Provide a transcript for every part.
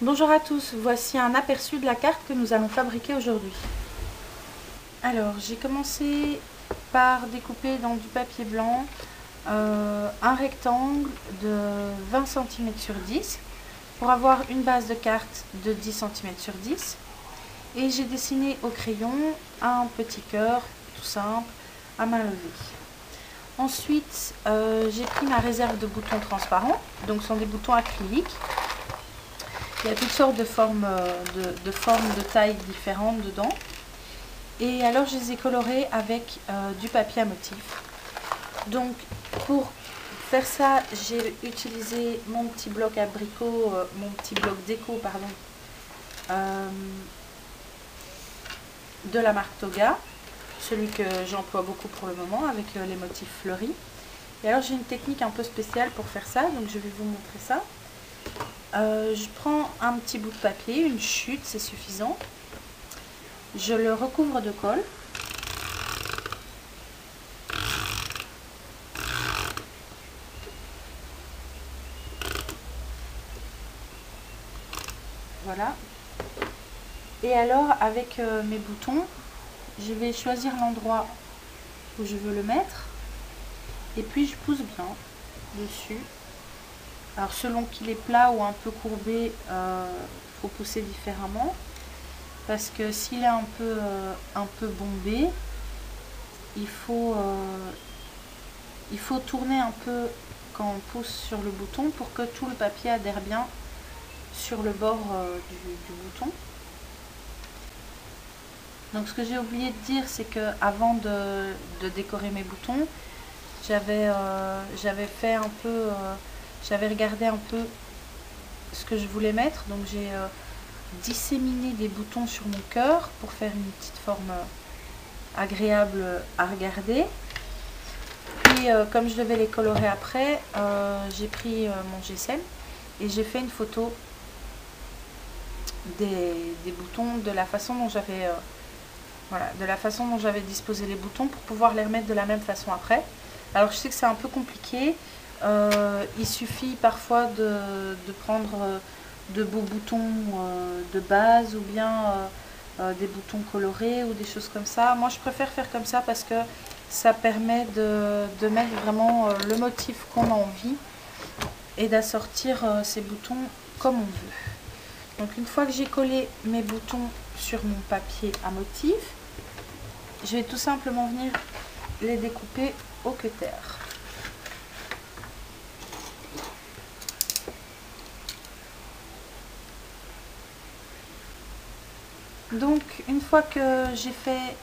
Bonjour à tous, voici un aperçu de la carte que nous allons fabriquer aujourd'hui. Alors j'ai commencé par découper dans du papier blanc un rectangle de 20 cm sur 10 pour avoir une base de carte de 10 cm sur 10 et j'ai dessiné au crayon un petit cœur tout simple à main levée. Ensuite j'ai pris ma réserve de boutons transparents, donc ce sont des boutons acryliques. Il y a toutes sortes de formes de tailles différentes dedans. Et alors je les ai colorés avec du papier à motif. Donc pour faire ça, j'ai utilisé mon petit bloc abricot, mon petit bloc déco, pardon, de la marque Toga, celui que j'emploie beaucoup pour le moment avec les motifs fleuris. Et alors j'ai une technique un peu spéciale pour faire ça, donc je vais vous montrer ça. Je prends un petit bout de papier, une chute, c'est suffisant. Je le recouvre de colle. Voilà. Et alors, avec mes boutons, je vais choisir l'endroit où je veux le mettre. Et puis, je pousse bien dessus. Alors, selon qu'il est plat ou un peu courbé, faut pousser différemment. Parce que s'il est un peu bombé, il faut tourner un peu quand on pousse sur le bouton pour que tout le papier adhère bien sur le bord du bouton. Donc ce que j'ai oublié de dire, c'est que avant de décorer mes boutons, j'avais regardé un peu ce que je voulais mettre. Donc j'ai disséminé des boutons sur mon cœur pour faire une petite forme agréable à regarder. Puis comme je devais les colorer après, j'ai pris mon GSM et j'ai fait une photo des boutons de la façon dont j'avais disposé les boutons pour pouvoir les remettre de la même façon après. Alors je sais que c'est un peu compliqué, il suffit parfois de prendre de beaux boutons de base ou bien des boutons colorés ou des choses comme ça. Moi je préfère faire comme ça parce que ça permet de mettre vraiment le motif qu'on a envie et d'assortir ces boutons comme on veut. Donc une fois que j'ai collé mes boutons sur mon papier à motif, je vais tout simplement venir les découper au cutter. Donc une fois que j'ai fait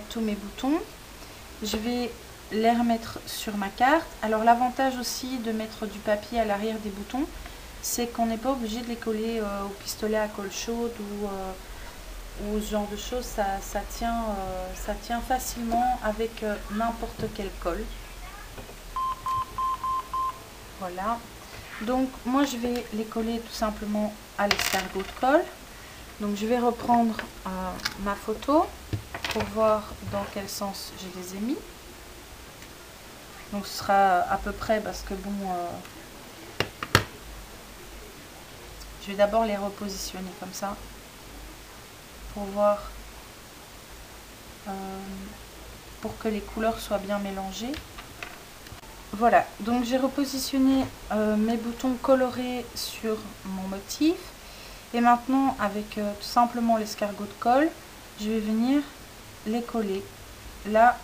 tous mes boutons, je vais les remettre sur ma carte. Alors l'avantage aussi de mettre du papier à l'arrière des boutons, c'est qu'on n'est pas obligé de les coller au pistolet à colle chaude ou ce genre de choses. Ça tient facilement avec n'importe quelle colle. Voilà. Donc moi je vais les coller tout simplement à l'escargot de colle. Donc je vais reprendre ma photo pour voir dans quel sens je les ai mis. Donc ce sera à peu près parce que bon, je vais d'abord les repositionner comme ça pour voir, pour que les couleurs soient bien mélangées. Voilà, donc j'ai repositionné mes boutons colorés sur mon motif. Et maintenant, avec tout simplement l'escargot de colle, je vais venir les coller là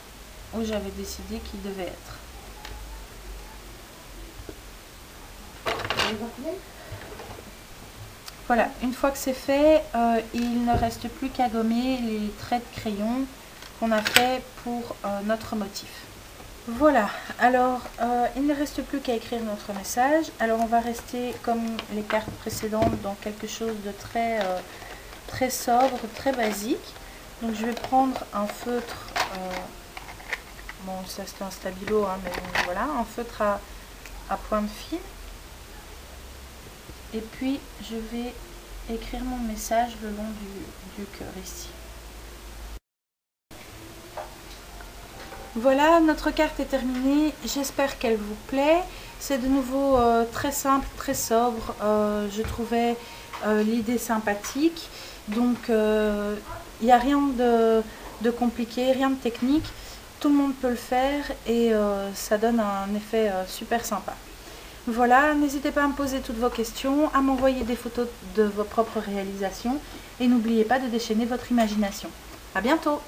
où j'avais décidé qu'ils devaient être. Voilà, une fois que c'est fait, il ne reste plus qu'à gommer les traits de crayon qu'on a fait pour notre motif. Voilà, alors il ne reste plus qu'à écrire notre message. Alors on va rester comme les cartes précédentes dans quelque chose de très sobre, très basique. Donc je vais prendre un feutre, bon ça c'est un stabilo, hein, mais bon, voilà, un feutre à pointe fine. Et puis je vais écrire mon message le long du cœur ici. Voilà, notre carte est terminée, j'espère qu'elle vous plaît. C'est de nouveau très simple, très sobre. Je trouvais l'idée sympathique. Donc il n'y a rien de compliqué, rien de technique. Tout le monde peut le faire et ça donne un effet super sympa. Voilà, n'hésitez pas à me poser toutes vos questions, à m'envoyer des photos de vos propres réalisations et n'oubliez pas de déchaîner votre imagination. À bientôt!